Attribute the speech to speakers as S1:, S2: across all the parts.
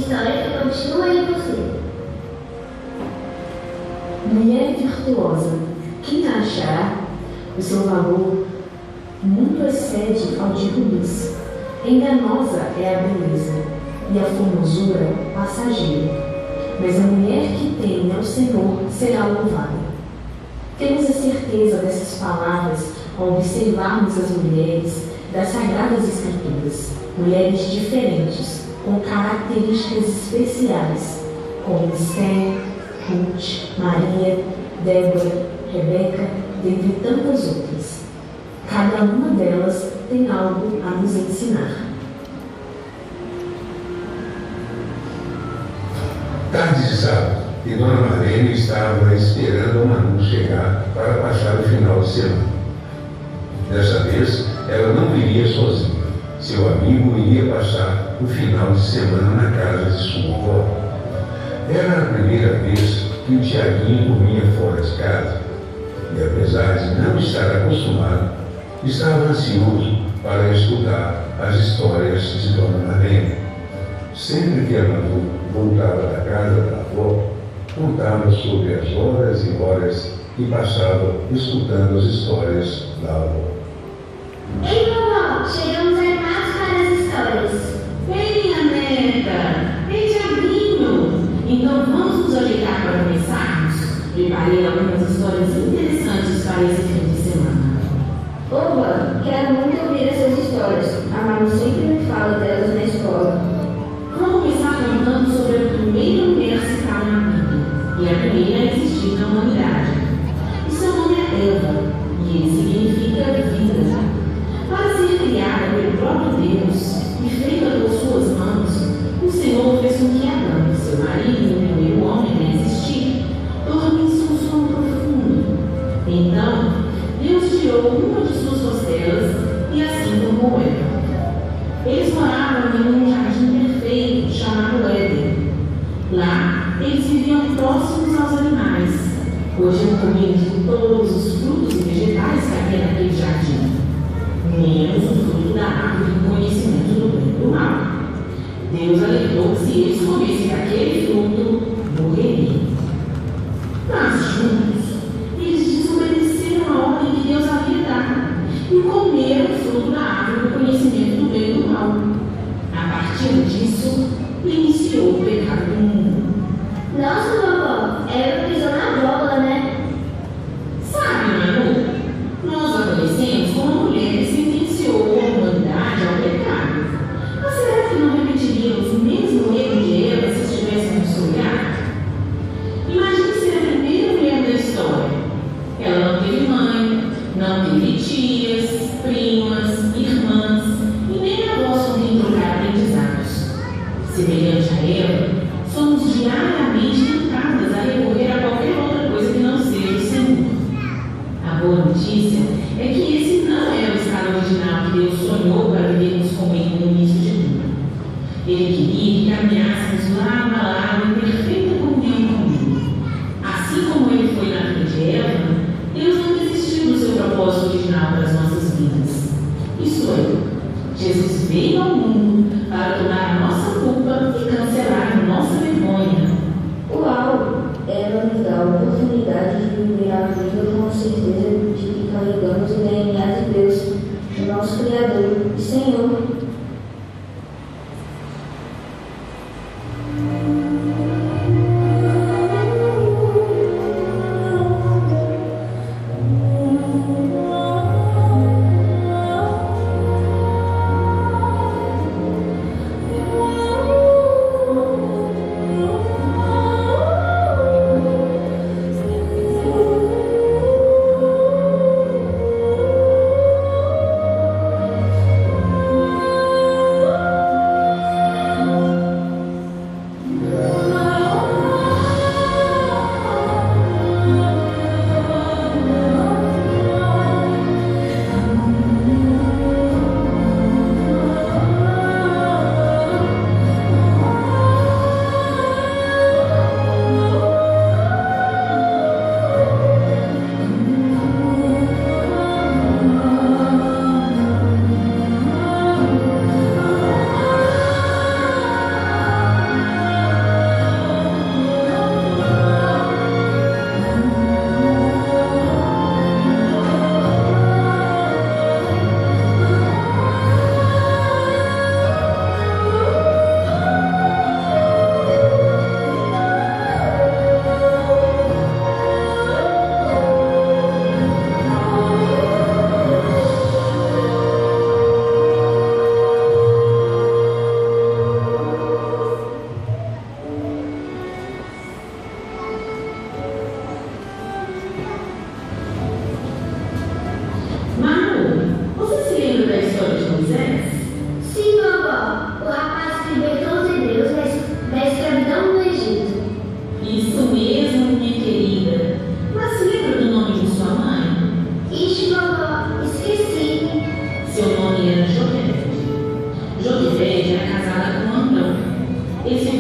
S1: história que continua em você.
S2: Mulher virtuosa, quem a achará? O seu valor muito excede ao de rubis. Enganosa é a beleza, e a formosura passageira. Mas a mulher que teme ao Senhor será louvada. Temos a certeza dessas palavras ao observarmos as mulheres das Sagradas Escrituras, mulheres diferentes, com características especiais, como Esther, Ruth, Maria, Débora, Rebeca, dentre tantas outras. Cada uma delas tem algo a nos ensinar.
S3: Tarde de sábado, e Dona Marlene estava esperando a Manu chegar para passar o final de semana. Dessa vez, ela não viria sozinha. Seu amigo iria passar o final de semana na casa de sua avó. Era a primeira vez que o Tiaguinho dormia fora de casa, e apesar de não estar acostumado, estava ansioso para escutar as histórias de Dona Marlene. Sempre que a Manu voltava da casa da avó, contava sobre as horas e horas que passava escutando as histórias da avó.
S1: Ei, vovó, chegamos armados para as histórias.
S4: Ei, minha neta! Ei, Tiaguinho! Então vamos nos ajeitar para começarmos? Preparei algumas histórias interessantes para esse fim de semana.
S1: Oba, quero muito ouvir essas histórias. A Manu sempre me fala delas na escola.
S4: Vamos começar contando sobre a primeira mulher citada na Bíblia e a primeira a existir na humanidade. E seu nome é Eva, e ele significa vida. Para ser criada pelo próprio Deus e feita por suas mãos, o Senhor fez com que Adão, seu marido e o primeiro homem a existir, dormissem um sono profundo. Então, Deus tirou uma de suas costelas e assim formou Eva. Eles moravam em um jardim perfeito chamado Éden. Lá, eles viviam próximos aos animais. Podiam comer de todos os frutos e vegetais que havia naquele jardim, menos o fruto da árvore do conhecimento do bem e do mal. Deus alertou que se eles comessem daquele fruto, morreriam. Mas juntos, eles desobedeceram a ordem que Deus havia dado e comeram o fruto da árvore do conhecimento do bem e do mal. A partir disso, iniciou o pecado do mundo.
S1: Nossa, vovó, Eva pisou na bola, né?
S4: Sabe, Manu, nós adolescentes como uma mulher que sentenciou a humanidade ao pecado. Mas será que não repetiríamos o mesmo erro de Eva se estivéssemos no seu lugar? Imagine ser a primeira mulher da história. Ela não teve mãe, não teve tias, primas, irmãs e nem avós com quem trocar aprendizados. Semelhante a Eva, somos diariamente tentadas a recorrer a qualquer outra coisa que não seja o Senhor. A boa notícia é que esse não é o estado original que Deus sonhou para vivermos com Ele no início de tudo. Ele queria que caminhássemos lado a lado em perfeita comunhão com Ele. Assim como Ele foi na vida de Eva, Deus não desistiu do seu propósito original para as nossas vidas. Isso é, Jesus veio ao mundo para tomar a nossa culpa e cancelar a nossa vergonha.
S1: Uau! Ela nos dá a oportunidade de viver a vida com a certeza de que carregamos o DNA de Deus, o nosso Criador e Senhor.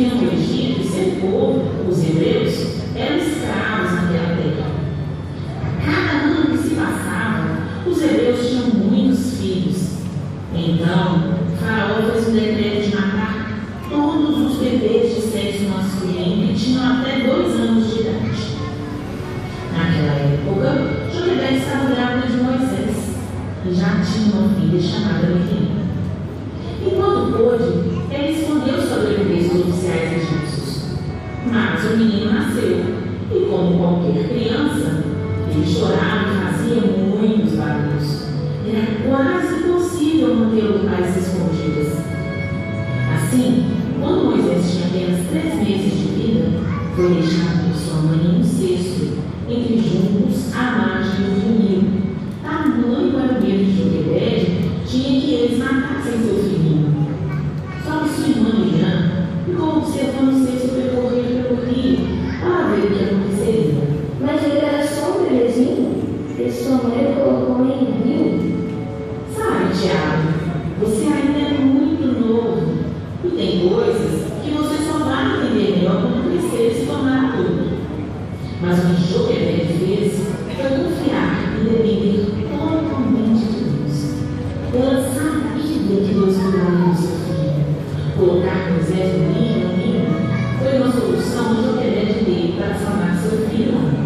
S4: Senhor do Egito e seu povo, os hebreus, eram escravos naquela terra. Cada ano que se passava, os hebreus tinham muitos filhos. Então, Faraó fez um decreto de matar todos os bebês de sexo masculino que tinham até 2 anos de idade. Naquela época, Joquebede estava grávida de Moisés e já tinha uma filha chamada Miriam. Enquanto pôde, ela escondeu sua gravidez dos oficiais egípcios. Mas o menino nasceu e, como qualquer criança, ele chorava e fazia muitos barulhos. Era quase impossível mantê-lo às escondidas. Assim, quando Moisés tinha apenas 3 meses de vida, foi deixado por sua mãe em um cesto, entre juncos à margem do rio Nilo. Tamanho era o medo de Joquebede, tinha que eles matassem seu filhinho. Só que sua irmã Miriam ficou observando o cesto percorrer pelo rio para ver o que aconteceria.
S1: Mas ele era só um bebezinho que sua mãe colocou em um rio.
S4: Sabe, Tiago, você ainda é muito novo e tem coisas que você só vai entender melhor quando crescer e se tornar adulto. Mas o que Joquebede fez foi confiar e depender totalmente de Deus. Ela sabia que Deus cuidaria do seu filho. Colocar Moisés no Nilo foi uma solução que Joquebede teve para salvar seu filho da morte.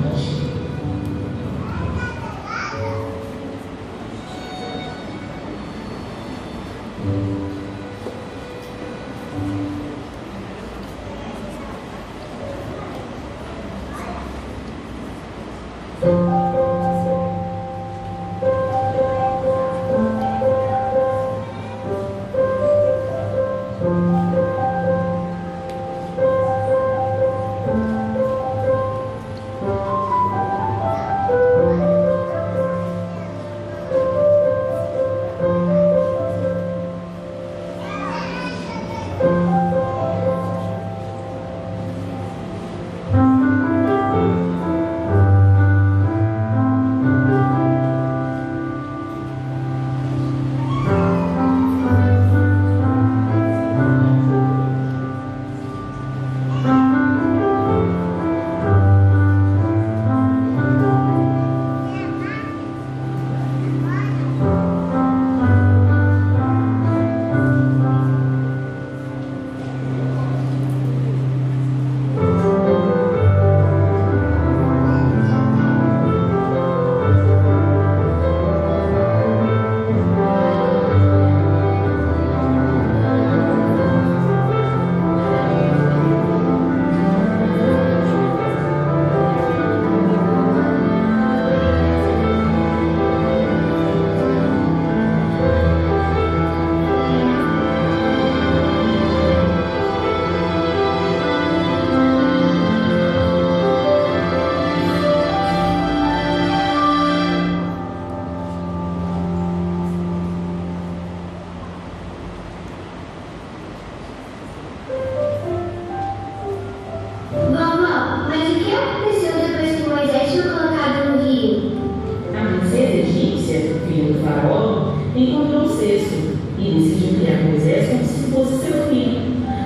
S4: encontrou o cesto e decidiu criar Moisés como se fosse seu filho.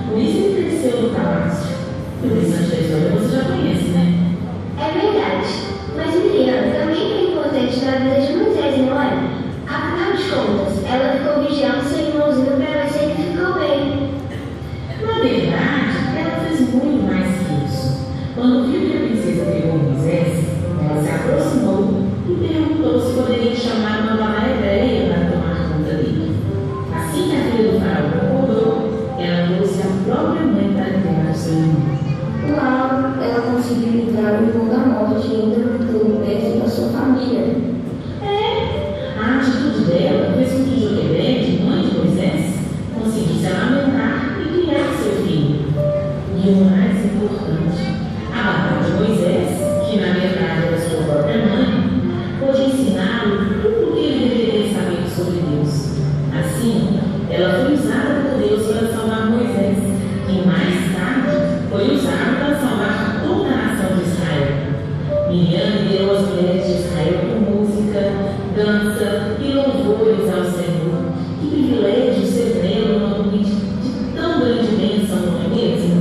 S4: Por isso ele cresceu no palácio. O restante da história você já conhece, né?
S1: É verdade. Mas Miriam também é importante na vida de Moisés, não é? Afinal de contas, ela ficou vigiando seu irmãozinho para ver se ele ficou bem.
S4: Na verdade, ela fez muito mais que isso. Quando viu que a princesa pegou Moisés, ela se aproximou e perguntou se poderia chamar uma babá hebreia para tomar conta dele. Assim que a filha do faraó concordou, ela trouxe a própria mãe para libertar seu irmão.
S1: Uau, ela conseguiu livrar o irmão da morte e ainda ficou perto da sua família.
S4: A atitude dela fez com que Joquebede, mãe de Moisés, conseguisse amamentar e criar seu filho. E o mais importante, a babá de Moisés, que na verdade era sua própria mãe, pôde ensiná-lo tudo o que ele deveria saber sobre Deus. Assim, ela foi usada por Deus para salvar Moisés, e mais tarde foi usada para salvar toda a nação de Israel. Miriam liderou as mulheres de Israel com música, dança e louvores ao Senhor. Que privilégio ser vê-lo numa convite de tão grande bênção, não é mesmo?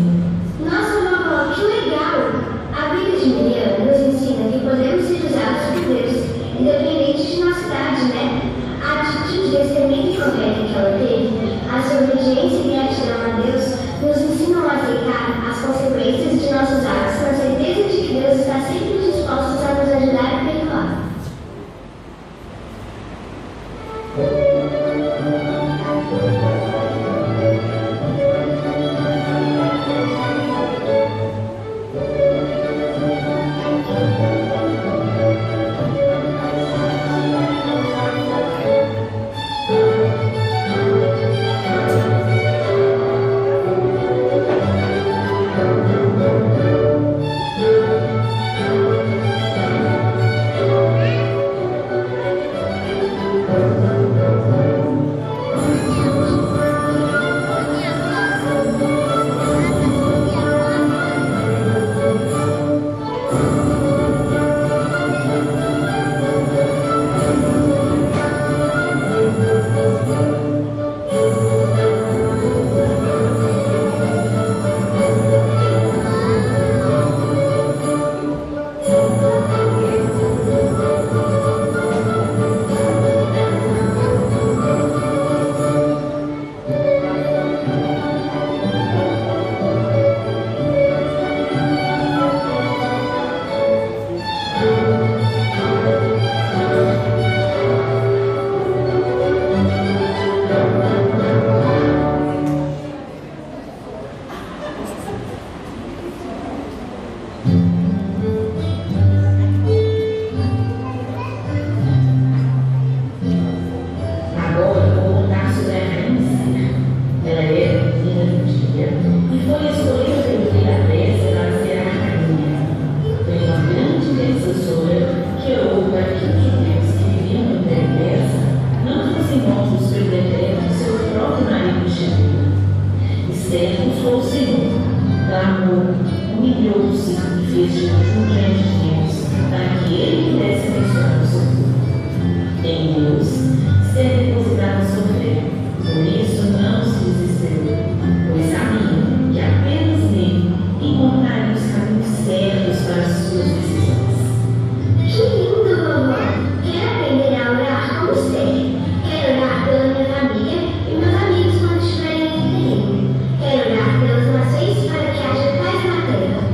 S4: criou um círculo e fez de um grande Deus, para que ele pudesse abençoar o seu povo. Em Deus se deve depositar a sua fé, por isso não se desesperou, pois sabia que apenas nele encontraria os caminhos certos para as suas decisões.
S5: Que lindo, vovó! Quero aprender a orar como você. Quero orar pela minha família e meus amigos quando estiverem aqui comigo. Quero orar pelas nações para que haja paz na terra.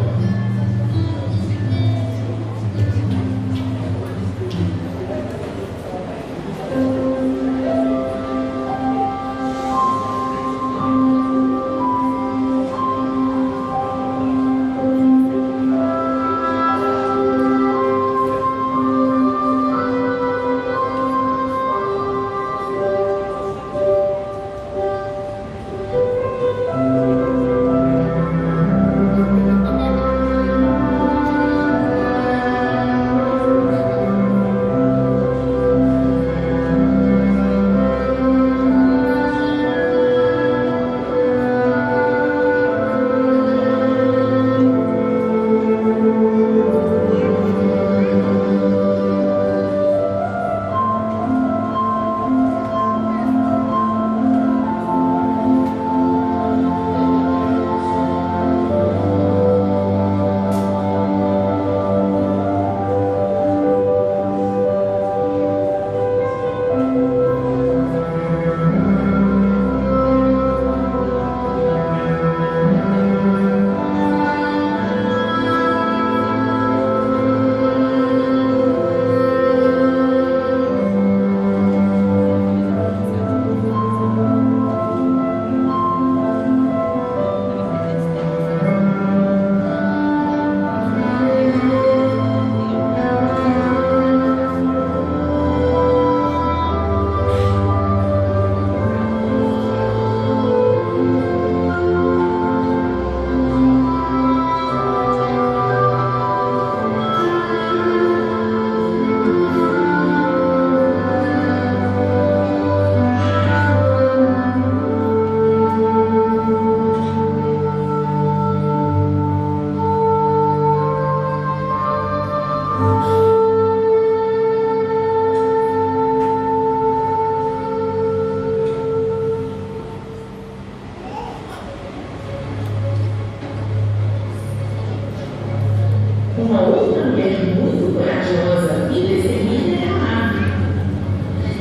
S4: Uma outra mulher muito corajosa e destemida era Raabe.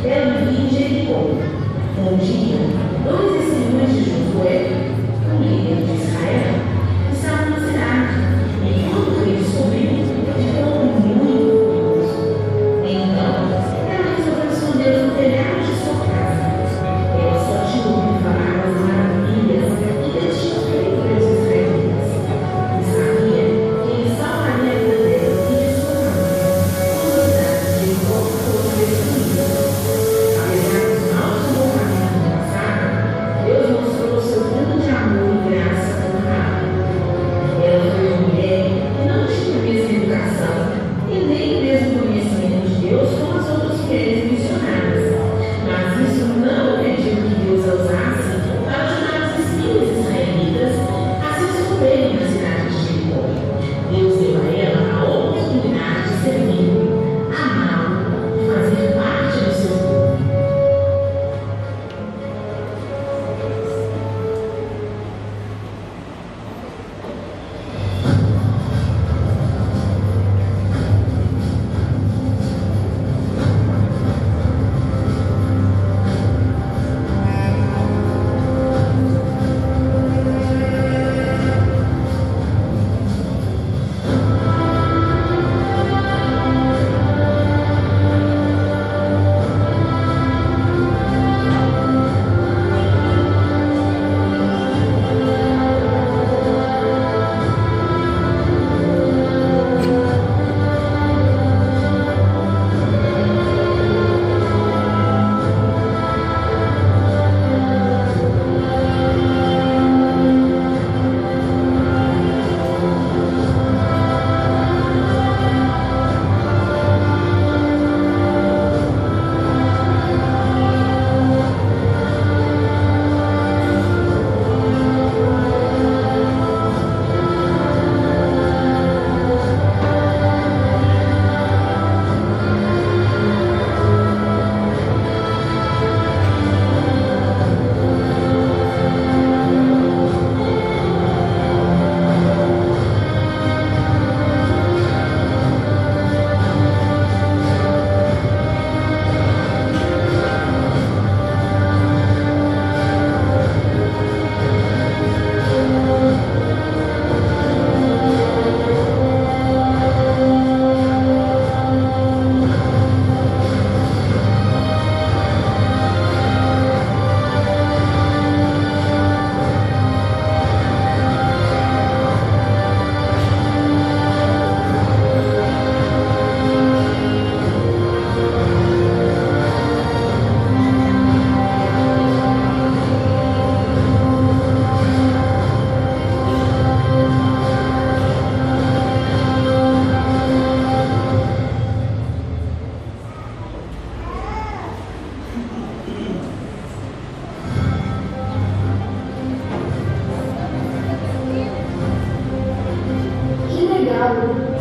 S4: Ela vivia em Jericó. Um dia, 2 testemunhas de Josué, um líder de Israel, estavam na cidade. E quando ele descobriu, ele ficou muito furioso. Então, ela resolveu esconder no telhado de sua casa. Ela só tinha ouvido falar das maravilhas que Deus tinha feito pelos israelitas. E sabia que ele salvaria a vida dela e de sua família quando a cidade de Jericó fosse destruída. Apesar dos maus comportamentos do passado,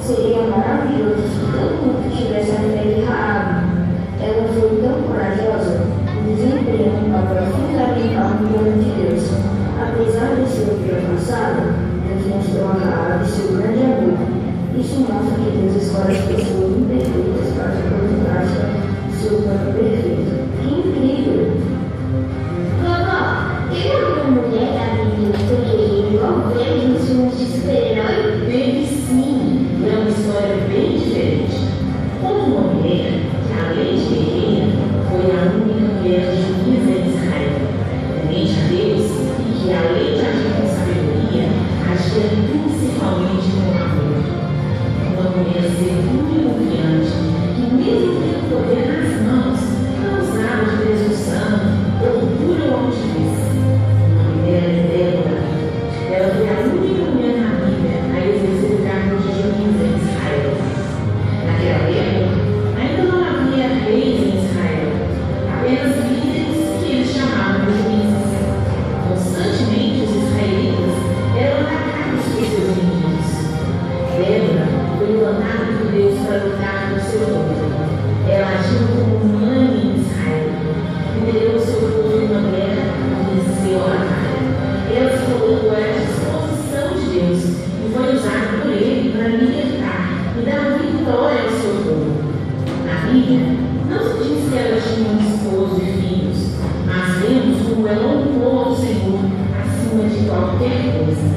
S1: Seria maravilhoso se todo mundo tivesse a fé de Raabe. Ela foi tão corajosa e desempenha um papel fundamental no plano de Deus. Apesar de ser ultrapassada, Deus mostrou a Raabe seu grande amor. Isso mostra que Deus escolhe as pessoas imperfeitas para pôr em prática o seu plano perfeito. Que incrível!
S5: Vovó, teve alguma mulher da Bíblia que foi guerreira igual vemos nos filmes de super-herói?
S4: Teve sim, é uma história bem diferente. Como uma mulher que, além de guerreira, foi a única mulher juíza em Israel, temente a Deus e que, além de agir com sabedoria, agia principalmente com amor. Uma mulher segura e confiante, que mesmo tendo poder nas mãos, não usava de presunção, orgulho ou altivez. O nome dela é Débora. Ela foi a única mulher na Bíblia a exercer o cargo de juíza em Israel. Naquela época, ainda não havia reis em Israel, apenas líderes que eles chamavam de juízes. Constantemente, os israelitas eram atacados por seus inimigos. Débora foi levantada por Deus para lutar por seu povo. Ela agiu como mãe em Israel, liderou o seu povo em uma guerra e venceu a batalha. Ela se colocou à disposição de Deus e foi usada por ele para libertar e dar vitória ao seu povo. Na Bíblia, não se diz que ela tinha um esposo e filhos, mas vemos como ela honrou ao Senhor acima de qualquer coisa.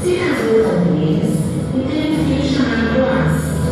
S4: Se casou com eles e teve um filho chamado Boaz.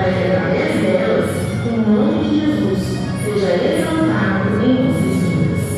S2: para que através delas, o nome de Jesus seja exaltado em vocês vidas.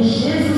S2: Jesus